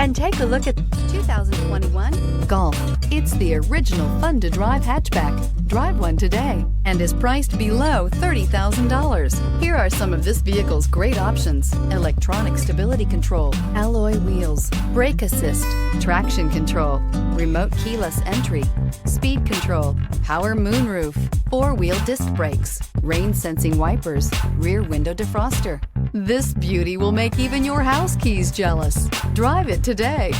and take a look at 2021 Golf. It's the original fun-to-drive hatchback. Drive one today and is priced below $30,000. Here are some of this vehicle's great options: electronic stability control, alloy wheels, brake assist, traction control, remote keyless entry, speed control, power moonroof, four-wheel disc brakes, rain sensing wipers, rear window defroster. This beauty will make even your house keys jealous. Drive it today.